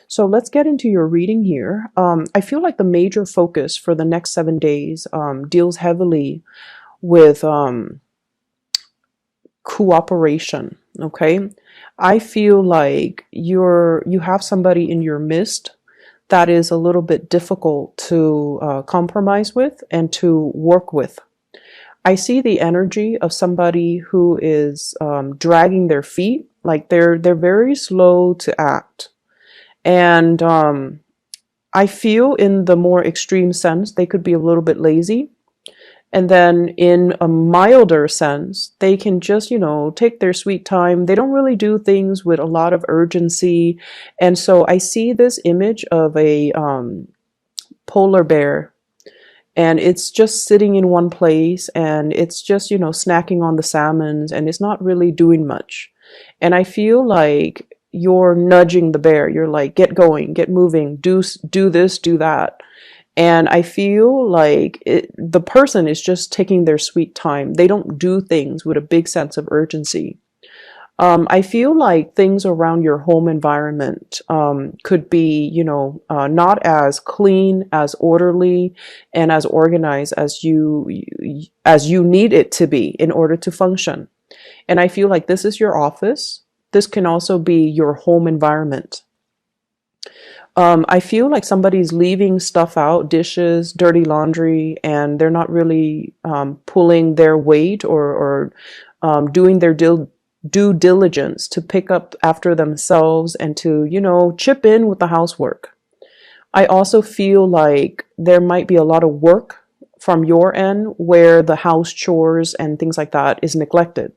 So let's get into your reading here. I feel like the major focus for the next 7 days deals heavily with cooperation. Okay, I feel like you have somebody in your midst that is a little bit difficult to compromise with and to work with. I see the energy of somebody who is dragging their feet, like they're very slow to act. And I feel in the more extreme sense, they could be a little bit lazy. And then in a milder sense, they can just, take their sweet time. They don't really do things with a lot of urgency. And so I see this image of a polar bear, and it's just sitting in one place, and it's just, snacking on the salmons, and it's not really doing much. And I feel like you're nudging the bear. You're like, get going, get moving, do this, do that. And I feel like the person is just taking their sweet time. They don't do things with a big sense of urgency. I feel like things around your home environment could be, not as clean, as orderly, and as organized as you need it to be in order to function. And I feel like this is your office. This can also be your home environment. I feel like somebody's leaving stuff out, dishes, dirty laundry, and they're not really pulling their weight or doing their due diligence to pick up after themselves and to, chip in with the housework. I also feel like there might be a lot of work from your end where the house chores and things like that is neglected.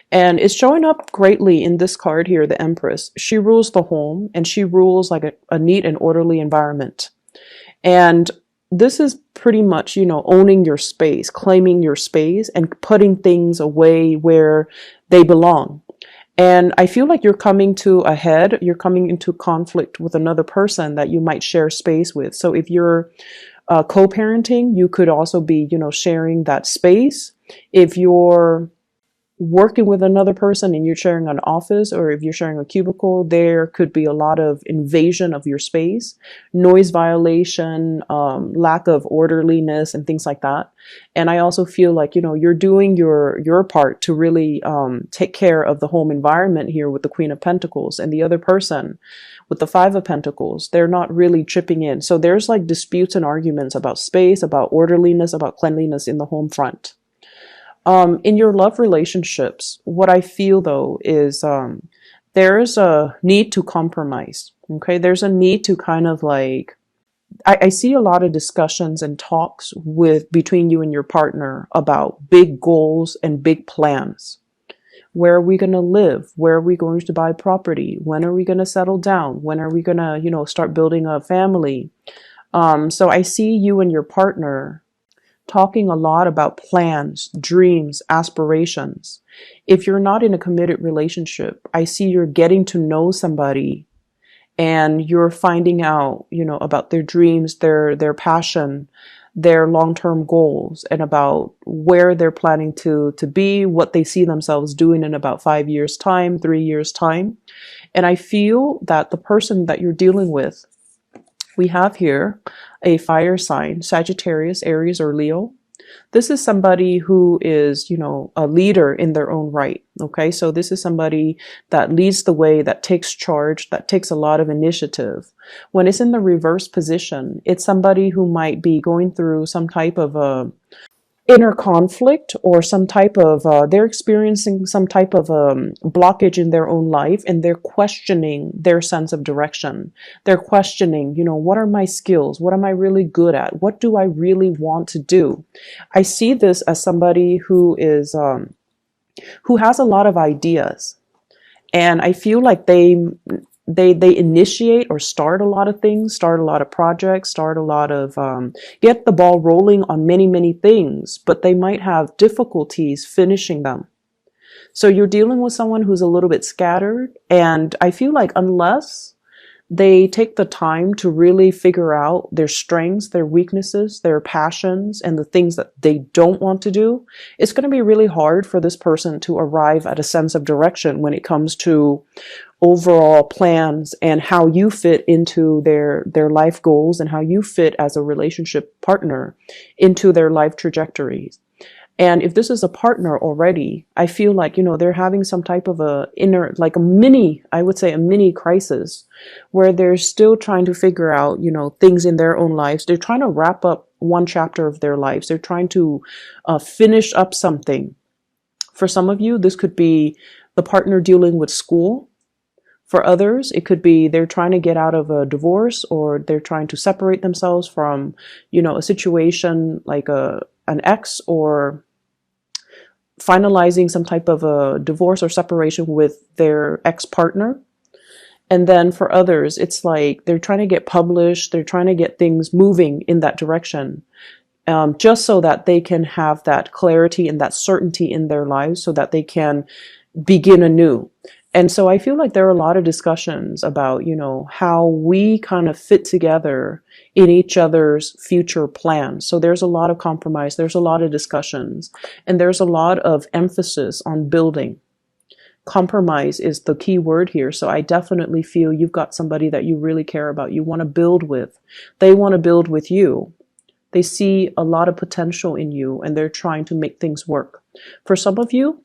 And it's showing up greatly in this card here, the Empress. She rules the home, and she rules like a neat and orderly environment. And this is pretty much, owning your space, claiming your space, and putting things away where they belong. And I feel like you're coming to a head, you're coming into conflict with another person that you might share space with. So if you're co-parenting, you could also be, sharing that space. If you're working with another person and you're sharing an office, or if you're sharing a cubicle, there could be a lot of invasion of your space, noise violation, lack of orderliness, and things like that. And I also feel like, you're doing your part to really take care of the home environment here with the Queen of Pentacles, and the other person with the Five of Pentacles, they're not really chipping in. So there's like disputes and arguments about space, about orderliness, about cleanliness in the home front. In your love relationships, what I feel though is there's a need to compromise. Okay, there's a need to kind of like, I see a lot of discussions and talks between you and your partner about big goals and big plans. Where are we going to live? Where are we going to buy property? When are we going to settle down? When are we going to, start building a family? So I see you and your partner talking a lot about plans, dreams, aspirations. If you're not in a committed relationship, I see you're getting to know somebody and you're finding out, about their dreams, their passion, their long-term goals, and about where they're planning to be, what they see themselves doing in about 5 years' time, 3 years' time. And I feel that the person that you're dealing with, we have here a fire sign, Sagittarius, Aries, or Leo. This is somebody who is, a leader in their own right. Okay, so this is somebody that leads the way, that takes charge, that takes a lot of initiative. When it's in the reverse position, it's somebody who might be going through some type of inner conflict, or some type of they're experiencing some type of blockage in their own life, and they're questioning their sense of direction. They're questioning, what are my skills? What am I really good at? What do I really want to do? I see this as somebody who is who has a lot of ideas, and I feel like they initiate or start a lot of things, start a lot of projects, start a lot of, get the ball rolling on many, many things, but they might have difficulties finishing them. So you're dealing with someone who's a little bit scattered. And I feel like unless They take the time to really figure out their strengths, their weaknesses, their passions, and the things that they don't want to do. It's going to be really hard for this person to arrive at a sense of direction when it comes to overall plans and how you fit into their life goals and how you fit as a relationship partner into their life trajectories. And if this is a partner already, I feel like, they're having some type of a inner, like a mini, I would say a mini crisis where they're still trying to figure out, things in their own lives. They're trying to wrap up one chapter of their lives. They're trying to finish up something. For some of you, this could be the partner dealing with school. For others, it could be they're trying to get out of a divorce, or they're trying to separate themselves from, a situation like an ex, or finalizing some type of a divorce or separation with their ex-partner. And then for others, it's like they're trying to get published, they're trying to get things moving in that direction, just so that they can have that clarity and that certainty in their lives so that they can begin anew. And so I feel like there are a lot of discussions about, how we kind of fit together in each other's future plans. So there's a lot of compromise, there's a lot of discussions, and there's a lot of emphasis on building. Compromise is the key word here. So I definitely feel you've got somebody that you really care about, you want to build with. They want to build with you. They see a lot of potential in you, and they're trying to make things work. For some of you,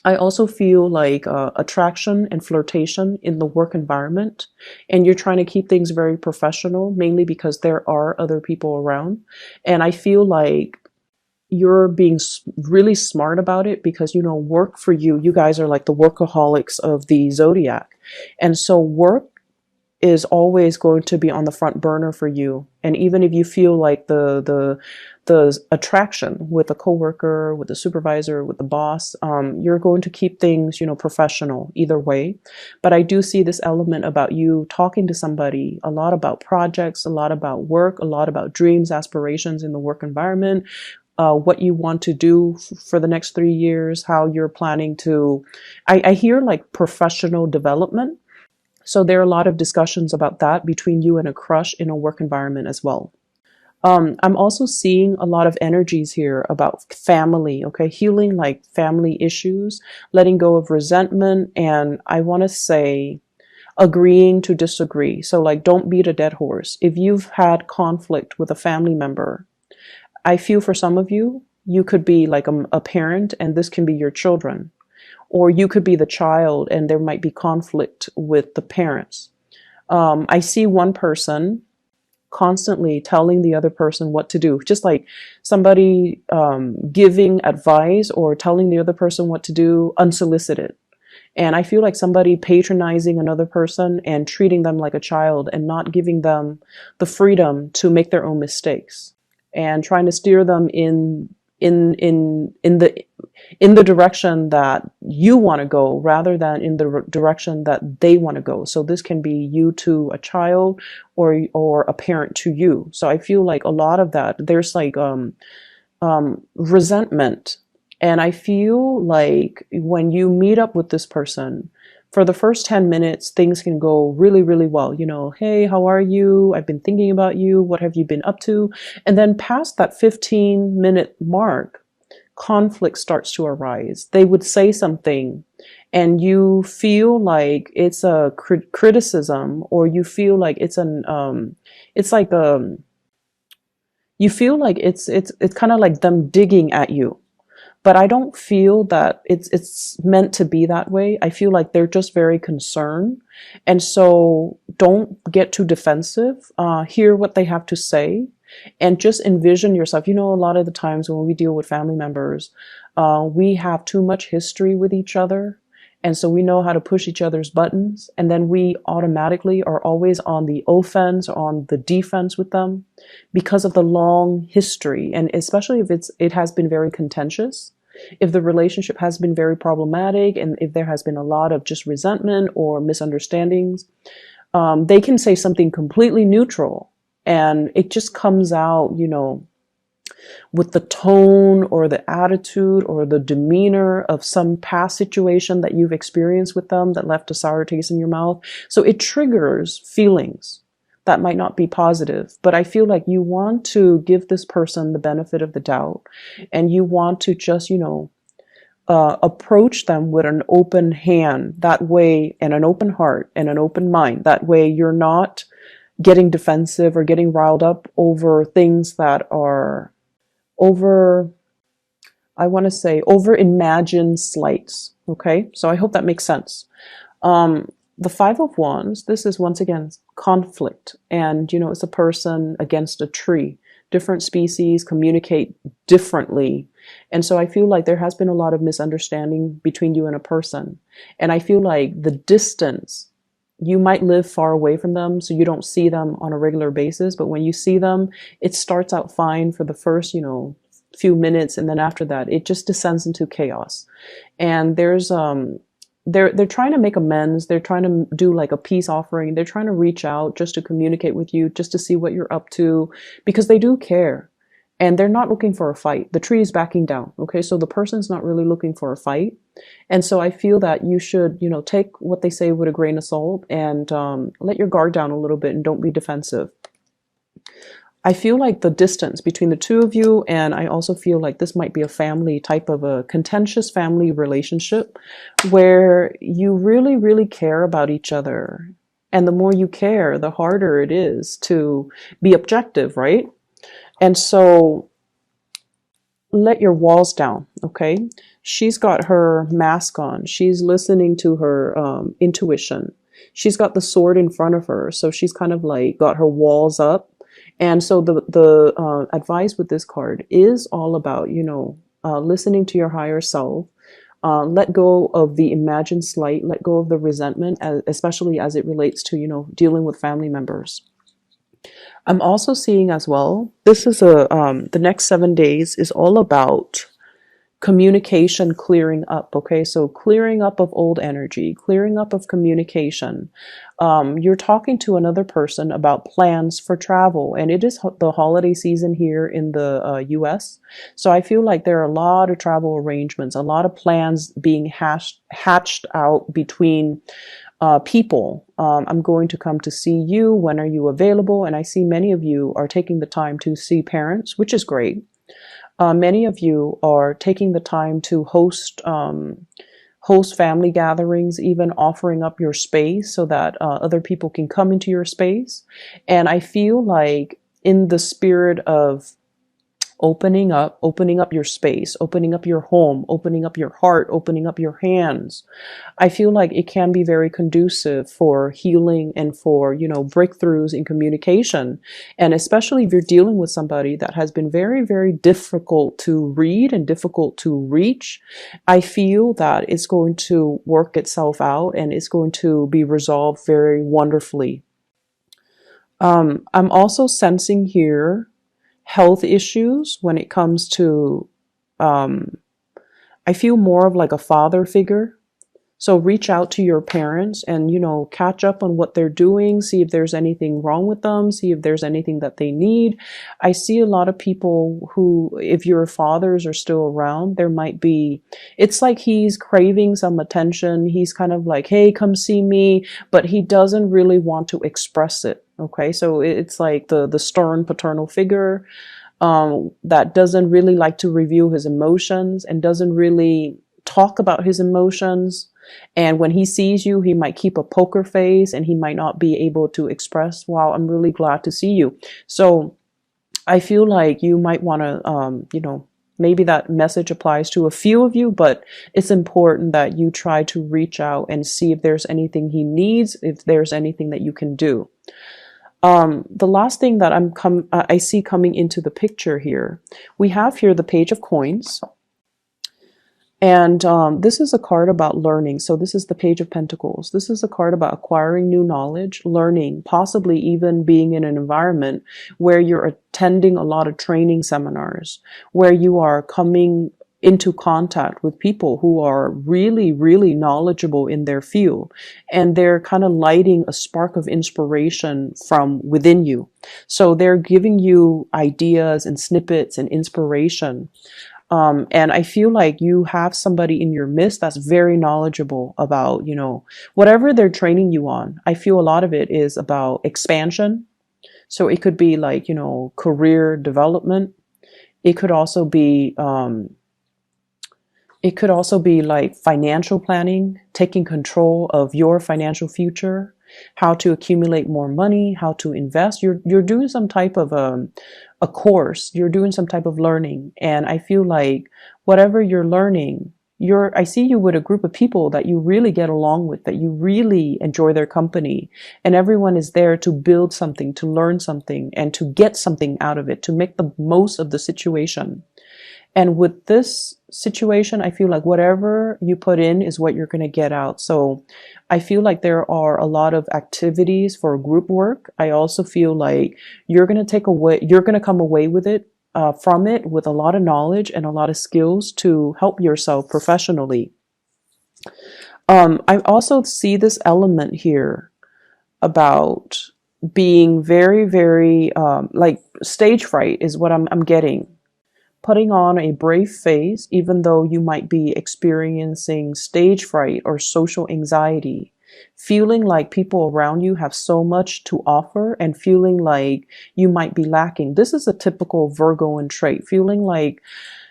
I also feel like attraction and flirtation in the work environment, and you're trying to keep things very professional, mainly because there are other people around. And I feel like you're being really smart about it because, work for you, you guys are like the workaholics of the zodiac. And so work is always going to be on the front burner for you. And even if you feel like the attraction with a coworker, with a supervisor, with the boss, you're going to keep things, professional either way. But I do see this element about you talking to somebody a lot about projects, a lot about work, a lot about dreams, aspirations in the work environment, what you want to do for the next 3 years, how you're planning to, I hear like professional development. So there are a lot of discussions about that between you and a crush in a work environment as well. I'm also seeing a lot of energies here about family, okay? Healing like family issues, letting go of resentment, and I want to say agreeing to disagree. So like, don't beat a dead horse. If you've had conflict with a family member, I feel for some of you, you could be like a parent, and this can be your children. Or you could be the child and there might be conflict with the parents. I see one person constantly telling the other person what to do, just like somebody giving advice or telling the other person what to do unsolicited. And I feel like somebody patronizing another person and treating them like a child and not giving them the freedom to make their own mistakes and trying to steer them in the direction that you want to go rather than in the direction that they want to go. So this can be you to a child or a parent to you. So I feel like a lot of that, there's like resentment. And I feel like when you meet up with this person, for the first 10 minutes, things can go really, really well. Hey, how are you? I've been thinking about you. What have you been up to? And then past that 15-minute mark, conflict starts to arise. They would say something and you feel like it's a criticism, or you feel like it's you feel like it's kind of like them digging at you. But I don't feel that it's meant to be that way. I feel like they're just very concerned. And so don't get too defensive. Hear what they have to say and just envision yourself. A lot of the times when we deal with family members, we have too much history with each other. And so we know how to push each other's buttons. And then we automatically are always on the offense, on the defense with them because of the long history. And especially if it has been very contentious, if the relationship has been very problematic, and if there has been a lot of just resentment or misunderstandings, they can say something completely neutral and it just comes out, with the tone or the attitude or the demeanor of some past situation that you've experienced with them that left a sour taste in your mouth. So it triggers feelings that might not be positive, but I feel like you want to give this person the benefit of the doubt, and you want to just, approach them with an open hand that way, and an open heart and an open mind. That way you're not getting defensive or getting riled up over things that are over, I want to say, over imagined slights. Okay, so I hope that makes sense. The Five of Wands, this is once again conflict, and it's a person against a tree. Different species communicate differently, and so I feel like there has been a lot of misunderstanding between you and a person, and I feel like the distance, you might live far away from them, so you don't see them on a regular basis, but when you see them, it starts out fine for the first, few minutes, and then after that, it just descends into chaos. And there's they're trying to make amends. They're trying to do like a peace offering. They're trying to reach out just to communicate with you, just to see what you're up to, because they do care. And they're not looking for a fight. The tree is backing down. Okay, so the person's not really looking for a fight. And so I feel that you should, take what they say with a grain of salt, and let your guard down a little bit and don't be defensive. I feel like the distance between the two of you, and I also feel like this might be a family type of a contentious family relationship where you really, really care about each other. And the more you care, the harder it is to be objective, right? And so let your walls down, okay? She's got her mask on. She's listening to her intuition. She's got the sword in front of her. So she's kind of like got her walls up. And so the advice with this card is all about, listening to your higher self. Let go of the imagined slight, let go of the resentment, especially as it relates to, dealing with family members. I'm also seeing as well, this is the next 7 days is all about communication clearing up. Okay, so clearing up of old energy, clearing up of communication. You're talking to another person about plans for travel, and it is the holiday season here in the US. So I feel like there are a lot of travel arrangements, a lot of plans being hatched out between people. I'm going to come to see you. When are you available? And I see many of you are taking the time to see parents, which is great. Many of you are taking the time to host family gatherings, even offering up your space so that other people can come into your space. And I feel like in the spirit of opening up your space, opening up your home, opening up your heart, opening up your hands, I feel like it can be very conducive for healing and for, breakthroughs in communication. And especially if you're dealing with somebody that has been very, very difficult to read and difficult to reach, I feel that it's going to work itself out and it's going to be resolved very wonderfully. I'm also sensing here health issues when it comes to, I feel more of like a father figure. So reach out to your parents and, catch up on what they're doing, see if there's anything wrong with them, see if there's anything that they need. I see a lot of people who, if your fathers are still around, there might be, it's like he's craving some attention. He's kind of like, hey, come see me, but he doesn't really want to express it. Okay, so it's like the stern paternal figure that doesn't really like to reveal his emotions and doesn't really talk about his emotions. And when he sees you, he might keep a poker face and he might not be able to express, wow, I'm really glad to see you. So I feel like you might want to, maybe that message applies to a few of you, but it's important that you try to reach out and see if there's anything he needs, if there's anything that you can do. The last thing that I see coming into the picture here, we have here the Page of Coins. And this is a card about learning. So this is the Page of Pentacles. This is a card about acquiring new knowledge, learning, possibly even being in an environment where you're attending a lot of training seminars, where you are coming into contact with people who are really, really knowledgeable in their field. And they're kind of lighting a spark of inspiration from within you. So they're giving you ideas and snippets and inspiration. And I feel like you have somebody in your midst that's very knowledgeable about, whatever they're training you on. I feel a lot of it is about expansion. So it could be like, career development. It could also be, like financial planning, taking control of your financial future, how to accumulate more money, how to invest. You're doing some type of a course. You're doing some type of learning, and I feel like whatever you're learning, I see you with a group of people that you really get along with, that you really enjoy their company, and everyone is there to build something, to learn something, and to get something out of it, to make the most of the situation. And with this situation, I feel like whatever you put in is what you're going to get out. So I feel like there are a lot of activities for group work. I also feel like you're going to come away with it, from it with a lot of knowledge and a lot of skills to help yourself professionally. I also see this element here about being very, very, like stage fright is what I'm getting. Putting on a brave face, even though you might be experiencing stage fright or social anxiety, feeling like people around you have so much to offer and feeling like you might be lacking. This is a typical Virgoan trait, feeling like,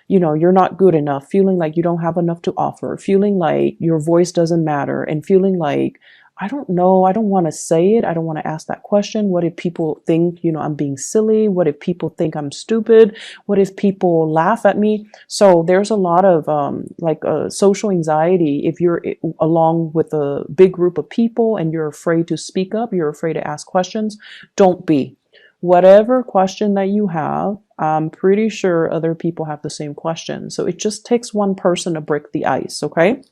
you're not good enough, feeling like you don't have enough to offer, feeling like your voice doesn't matter, and feeling like, I don't know, I don't want to say it, I don't want to ask that question. What if people think, I'm being silly? What if people think I'm stupid? What if people laugh at me? So there's a lot of social anxiety if you're along with a big group of people and you're afraid to speak up, you're afraid to ask questions. Don't be. Whatever question that you have, I'm pretty sure other people have the same question. So it just takes one person to break the ice, okay?